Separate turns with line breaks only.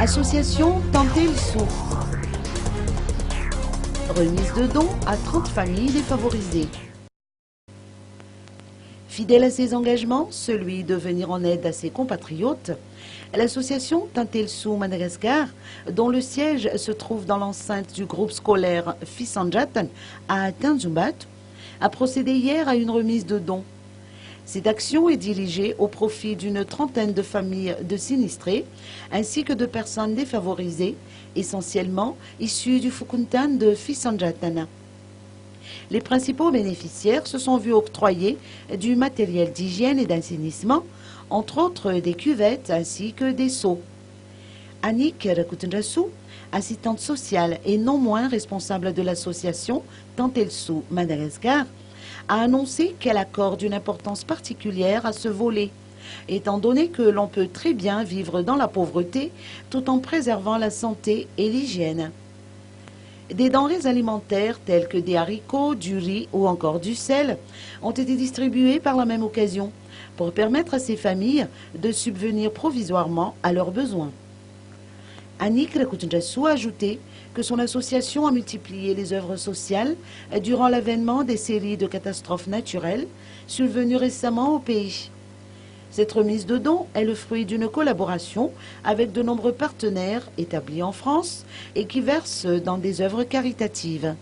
Association Tenter le Sou. Remise de dons à 30 familles défavorisées. Fidèle à ses engagements, celui de venir en aide à ses compatriotes, l'association Tenter le Sou Madagascar, dont le siège se trouve dans l'enceinte du groupe scolaire Fisanjatan à Tanzumbat, a procédé hier à une remise de dons. Cette action est dirigée au profit d'une trentaine de familles de sinistrés ainsi que de personnes défavorisées, essentiellement issues du Fukuntan de Fisanjatan. Les principaux bénéficiaires se sont vus octroyer du matériel d'hygiène et d'assainissement, entre autres des cuvettes ainsi que des seaux. Annick Rakutendrasou, assistante sociale et non moins responsable de l'association Tenter le Sou Madagascar, a annoncé qu'elle accorde une importance particulière à ce volet, étant donné que l'on peut très bien vivre dans la pauvreté tout en préservant la santé et l'hygiène. Des denrées alimentaires telles que des haricots, du riz ou encore du sel ont été distribuées par la même occasion pour permettre à ces familles de subvenir provisoirement à leurs besoins. Annick Rakutendrasou a ajouté que son association a multiplié les œuvres sociales durant l'avènement des séries de catastrophes naturelles survenues récemment au pays. Cette remise de dons est le fruit d'une collaboration avec de nombreux partenaires établis en France et qui versent dans des œuvres caritatives.